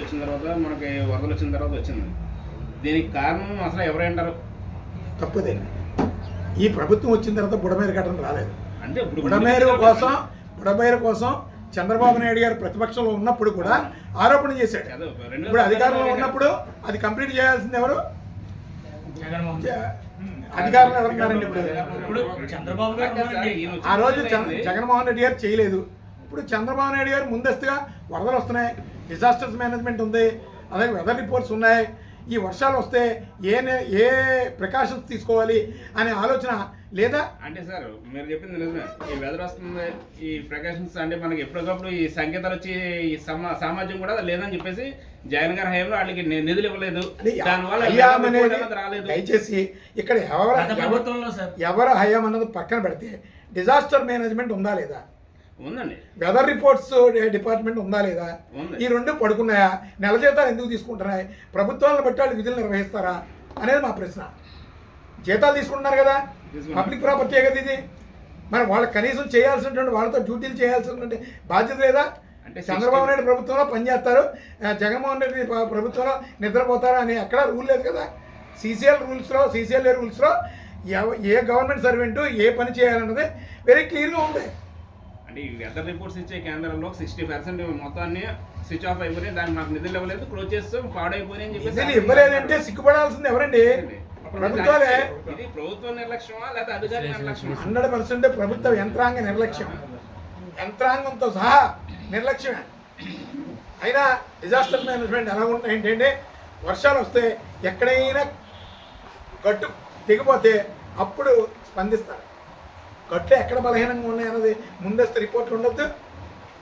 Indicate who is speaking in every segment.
Speaker 1: వచ్చిన తర్వాత మనకి వరదలు వచ్చిన తర్వాత వచ్చింది. దీనికి కారణం అసలు ఎవరంటారు?
Speaker 2: తప్పదేండి. ఈ ప్రభుత్వం వచ్చిన తర్వాత బుడమేరు ఘటన రాలేదు.
Speaker 1: అంటే
Speaker 2: బుడమేరు కోసం చంద్రబాబు నాయుడు గారు ప్రతిపక్షంలో ఉన్నప్పుడు కూడా ఆరోపణ చేశాడు. ఇప్పుడు అధికారంలో ఉన్నప్పుడు అది కంప్లీట్ చేయాల్సింది ఎవరు? అధికారులు ఎవరున్నారండి? ఇప్పుడు
Speaker 3: చంద్రబాబు గారు
Speaker 2: ఆ రోజు జగన్మోహన్ రెడ్డి గారు చేయలేదు. ఇప్పుడు చంద్రబాబు నాయుడు గారు ముందస్తుగా వరదలు వస్తున్నాయి, డిజాస్టర్స్ మేనేజ్మెంట్ ఉంది, అలాగే వెదర్ రిపోర్ట్స్ ఉన్నాయి, ఈ వర్షాలు వస్తే ఏ ప్రికాషన్స్ తీసుకోవాలి అనే ఆలోచన లేదా?
Speaker 1: అంటే సార్ మీరు చెప్పింది నిజమే. ఈ వెదర్ వస్తుంది, ఈ ప్రికాషన్స్ అంటే మనకి ఎప్పటికప్పుడు ఈ సంకేతాలు వచ్చి ఈ సామాజికం కూడా లేదని చెప్పేసి జగన్ గారి హయాంలో వాళ్ళకి నిధులు ఇవ్వలేదు. దానివల్ల రాలేదు.
Speaker 2: దయచేసి ఇక్కడ ఎవరు హయాం అన్నది పక్కన పెడితే డిజాస్టర్ మేనేజ్మెంట్ ఉందా లేదా?
Speaker 1: ఉందండి.
Speaker 2: వెదర్ రిపోర్ట్స్ డిపార్ట్మెంట్ ఉందా లేదా? ఈ రెండు పడుకున్నాయా? నెల జీతాలు ఎందుకు తీసుకుంటున్నాయి? ప్రభుత్వాలను బట్టి వాళ్ళు విధులు నిర్వహిస్తారా అనేది మా ప్రశ్న. జీతాలు తీసుకుంటున్నారు కదా, పబ్లిక్ ప్రాపర్టీ కదా ఇది. మరి వాళ్ళకి కనీసం చేయాల్సినటువంటి వాళ్ళతో డ్యూటీలు చేయాల్సినటువంటి బాధ్యత లేదా? అంటే చంద్రబాబు నాయుడు ప్రభుత్వంలో పనిచేస్తారు, జగన్మోహన్ రెడ్డి ప్రభుత్వంలో నిద్రపోతారు అని ఎక్కడా రూల్ లేదు కదా. సీసీఎల్ఏ రూల్స్లో ఏ గవర్నమెంట్ సర్వెంటు ఏ పని చేయాలన్నది వెరీ క్లియర్గా ఉంది.
Speaker 1: అంటే ఈ వెదర్ రిపోర్ట్స్ ఇచ్చే కేంద్రంలో 60% మొత్తాన్ని స్విచ్ ఆఫ్ అయిపోయి దాన్ని మాకు నిధులు ఇవ్వలేదు, క్లోజ్ చేస్తాం, పాడైపోయి అని చెప్పి
Speaker 2: ఇవ్వలేదంటే సిగ్గుపడాల్సింది ఎవరండి? ప్రభుత్వాలే.
Speaker 1: ఇది ప్రభుత్వ నిర్లక్ష్యమా లేదా అధికారి నిర్లక్ష్యమా?
Speaker 2: 100% ప్రభుత్వ యంత్రాంగ నిర్లక్ష్యం, యంత్రాంగంతో సహా నిర్లక్ష్యమే. అయినా డిజాస్టర్ మేనేజ్మెంట్ ఎలా ఉంటాయి ఏంటంటే, వర్షాలు వస్తే ఎక్కడైనా గట్టు తెగిపోతే అప్పుడు స్పందిస్తారు. గట్లు ఎక్కడ బలహీనంగా ఉన్నాయన్నది ముందస్తు రిపోర్ట్లు ఉండొద్దు.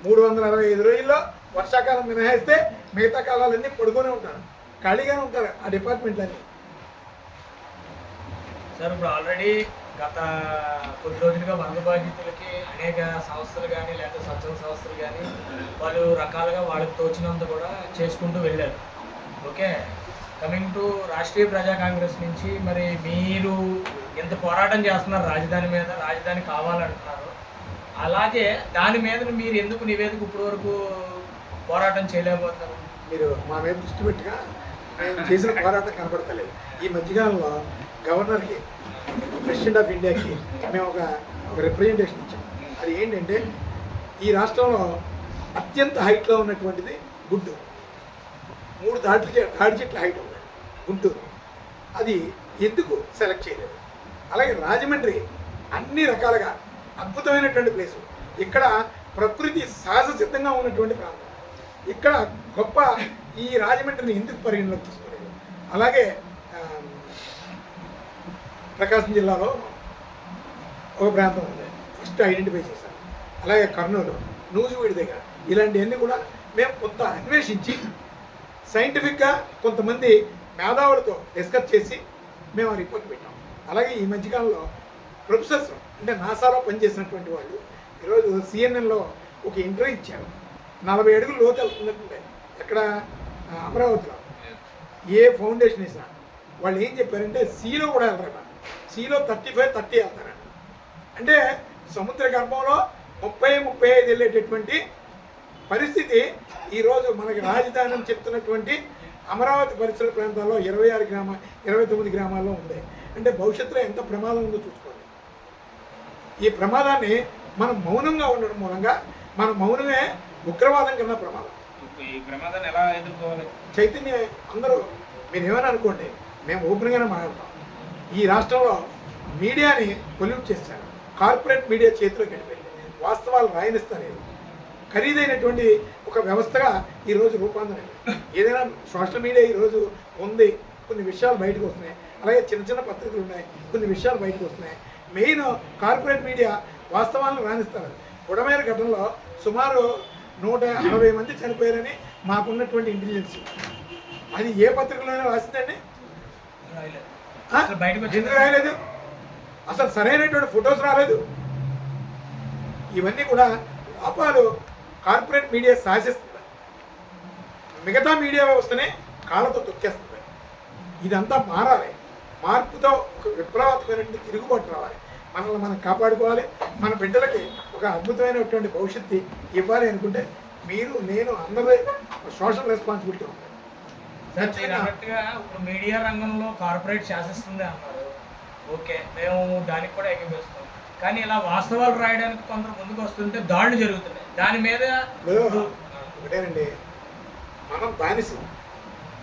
Speaker 2: 365 రోజుల్లో వర్షాకాలం మినహాయిస్తే మిగతా కాలాలన్నీ పడుకొని ఉంటారు, ఖాళీగానే ఉంటారు ఆ డిపార్ట్మెంట్లన్నీ.
Speaker 3: సార్ ఇప్పుడు ఆల్రెడీ గత కొద్ది రోజులుగా వరద బాధితులకి అనేక సంస్థలు కానీ లేదా స్వచ్ఛంద సంస్థలు కానీ వాళ్ళు రకాలుగా వాళ్ళకి తోచినంత కూడా చేసుకుంటూ వెళ్ళారు. ఓకే, కమింగ్ టు రాష్ట్రీయ ప్రజా కాంగ్రెస్ నుంచి మరి మీరు ఎంత పోరాటం చేస్తున్నారు రాజధాని మీద, రాజధాని కావాలంటున్నారు, అలాగే దాని మీద మీరు ఎందుకు నివేదిక ఇప్పటి వరకు పోరాటం చేయలేకపోతున్నారు?
Speaker 2: మీరు మా మీద దృష్టి పెట్టిగా చేసిన పోరాటం కనపడతలేదు. ఈ మధ్యకాలంలో గవర్నర్కి, ప్రెసిడెంట్ ఆఫ్ ఇండియాకి మేము ఒక రిప్రజెంటేషన్ ఇచ్చాం. అది ఏంటంటే, ఈ రాష్ట్రంలో అత్యంత హైట్లో ఉన్నటువంటిది గుంటూరు. 3 తాడి చెట్ల హైట్ ఉంది గుంటూరు. అది ఎందుకు సెలెక్ట్ చేయలేదు? అలాగే రాజమండ్రి అన్ని రకాలుగా అద్భుతమైనటువంటి ప్లేసు. ఇక్కడ ప్రకృతి సహజ సిద్ధంగా ఉన్నటువంటి ప్రాంతం. ఇక్కడ గొప్ప ఈ రాజమండ్రిని ఎందుకు పరిగణలోకి తీసుకోలేదు? అలాగే ప్రకాశం జిల్లాలో ఒక ప్రాంతం ఉంది, ఫస్ట్ ఐడెంటిఫై చేశారు. అలాగే కర్నూలు, నూజివీడి దగ్గర ఇలాంటివన్నీ కూడా మేము కొంత అన్వేషించి సైంటిఫిక్గా కొంతమంది మేధావులతో డిస్కస్ చేసి మేము ఆ రిపోర్ట్ పెట్టాం. అలాగే ఈ మధ్యకాలంలో ప్రొఫెసర్స్ అంటే నాసాలో పనిచేసినటువంటి వాళ్ళు ఈరోజు సిఎన్ఎన్లో ఒక ఇంటర్వ్యూ ఇచ్చారు. 40 అడుగులు లోతు వెళ్తున్నట్టుంటే ఎక్కడ అమరావతిలో ఏ ఫౌండేషన్ వేసినా వాళ్ళు ఏం చెప్పారంటే సీలో కూడా వెళ్తారట, సీలో 35-30 వెళ్తారట. అంటే సముద్ర గర్భంలో 30-35 వెళ్ళేటటువంటి పరిస్థితి ఈరోజు మనకి రాజధాని అని చెప్తున్నటువంటి అమరావతి పరిసర ప్రాంతాల్లో 29 గ్రామాల్లో ఉంది. అంటే భవిష్యత్తులో ఎంత ప్రమాదం ఉందో చూసుకోండి. ఈ ప్రమాదాన్ని మనం మౌనంగా ఉండడం మూలంగా మన మౌనమే ఉగ్రవాదం కన్నా ప్రమాదం.
Speaker 1: ఈ ప్రమాదాన్ని ఎలా ఎదుర్కోవాలి?
Speaker 2: చైతన్య అందరూ మీరు ఏమైనా అనుకోండి, మేము ఓపెన్గానే మాట్లాడతాం. ఈ రాష్ట్రంలో మీడియాని పొల్యూట్ చేశారు, కార్పొరేట్ మీడియా చేతిలోకి వెళ్ళిపోయింది, వాస్తవాలు రాయనిస్తారు. ఖరీదైనటువంటి ఒక వ్యవస్థగా ఈరోజు రూపాంతరం. ఏదైనా సోషల్ మీడియా ఈరోజు ఉంది, కొన్ని విషయాలు బయటకు వస్తున్నాయి. అలాగే చిన్న చిన్న పత్రికలు ఉన్నాయి, కొన్ని విషయాలు బయటకు వస్తున్నాయి. మెయిన్ కార్పొరేట్ మీడియా వాస్తవాలను రాణిస్తారు. బుడమేరు ఘటనలో సుమారు 160 మంది చనిపోయారని మాకున్నటువంటి ఇంటెలిజెన్స్. అది ఏ పత్రికలోనే రాసిందండి? ఎందుకు రాయలేదు? అసలు సరైనటువంటి ఫొటోస్ రాలేదు. ఇవన్నీ కూడా లోపాలు కార్పొరేట్ మీడియా శాసిస్తుంది, మిగతా మీడియా వ్యవస్థనే కాళ్ళతో తొక్కేస్తుంది. ఇదంతా మారాలి. మార్పుతో ఒక విప్లవాత్మకమైనటువంటి తిరుగుబాటు రావాలి. మనల్ని మనం కాపాడుకోవాలి. మన బిడ్డలకి ఒక అద్భుతమైనటువంటి భవిష్యత్తు ఇవ్వాలి అనుకుంటే మీరు నేను అందరి సోషల్ రెస్పాన్సిబిలిటీ ఉంది.
Speaker 3: సార్ మీరు అన్నట్టుగా ఇప్పుడు మీడియా రంగంలో కార్పొరేట్ శాసిస్తుంది అన్నారు, ఓకే మేము దానికి కూడా ఏకీపిస్తాం. కానీ ఇలా వాస్తవాలు రాయడానికి కొందరు ముందుకు వస్తుంటే దాడులు జరుగుతున్నాయి దాని మీద.
Speaker 2: ఇప్పుడు ఒకటేనండి, మనం బానిసం.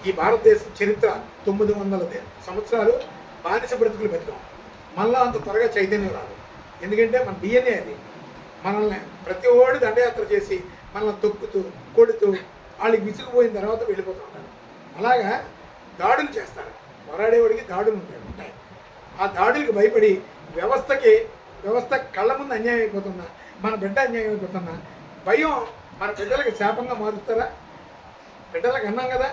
Speaker 2: ఈ భారతదేశం చరిత్ర 900 సంవత్సరాలు బానిస బ్రతుకులు బతికాం. మళ్ళీ అంత త్వరగా చైతన్యం రాదు. ఎందుకంటే మన డిఎన్ఏ అది. మనల్ని ప్రతి ఓడి దండయాత్ర చేసి మనల్ని తొక్కుతూ కొడుతూ వాళ్ళకి విసిగిపోయిన తర్వాత వెళ్ళిపోతూ ఉంటారు. అలాగా దాడులు చేస్తారు. పోరాడేవాడికి దాడులు ఉంటాయి. ఆ దాడులకు భయపడి వ్యవస్థ కళ్ళ ముందు అన్యాయం అయిపోతున్నా, మన బిడ్డ అన్యాయం అయిపోతున్నా భయం మన బిడ్డలకు శాపంగా మారుస్తారా? బిడ్డలకు అన్నాం కదా,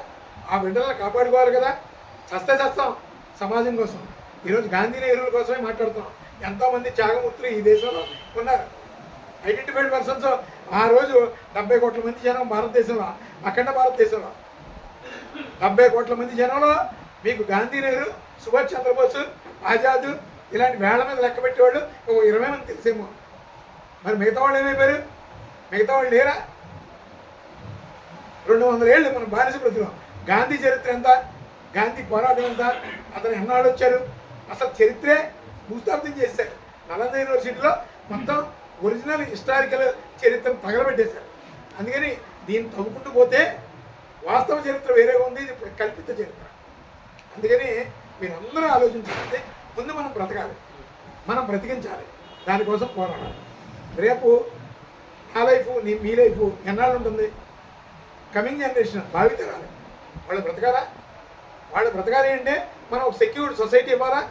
Speaker 2: ఆ బిడ్డలను కాపాడుకోవాలి కదా. చస్తాం సమాజం కోసం. ఈరోజు గాంధీ నెహ్రూల కోసమే మాట్లాడుతున్నాం. ఎంతోమంది త్యాగమూర్తులు ఈ దేశంలో ఉన్నారు, ఐడెంటిఫైడ్ పర్సన్స్. ఆ రోజు 70 కోట్ల మంది జనం భారతదేశంలో, అఖండ భారతదేశంలో 70 కోట్ల మంది జనంలో మీకు గాంధీ నెహ్రూ, సుభాష్ చంద్రబోసు, ఆజాద్ ఇలాంటి వేళ్ల మీద లెక్క పెట్టేవాళ్ళు ఒక 20 మంది తెలిసేమో. మరి మిగతా వాళ్ళు ఏమైపోయారు? మిగతా వాళ్ళు లేరా? 200 ఏళ్ళు మనం బానిస బ్రతుకున్నాం. గాంధీ చరిత్ర ఎంత? గాంధీ పోరాటం ఎంత? అతను ఎన్నాళ్ళు వచ్చారు? అసలు చరిత్రే భూస్థాపితం చేశారు. నలంద యూనివర్సిటీలో మొత్తం ఒరిజినల్ హిస్టారికల్ చరిత్రను తగలబెట్టేశారు. అందుకని దీన్ని తవ్వుకుంటూ పోతే వాస్తవ చరిత్ర వేరేగా ఉంది, ఇది కల్పిత చరిత్ర. అందుకని మీరందరూ ఆలోచించాలంటే ముందు మనం బ్రతకాలి, మనం బ్రతికించాలి, దానికోసం పోరాడాలి. రేపు నా లైఫ్ మీ లైఫ్ ఎన్నాళ్ళు ఉంటుంది? కమింగ్ జనరేషన్ భావితరాలు వాళ్ళు బ్రతకాలా? వాళ్ళు బ్రతకాలి అంటే మనం ఒక సెక్యూర్డ్ సొసైటీ ఇవ్వాలా?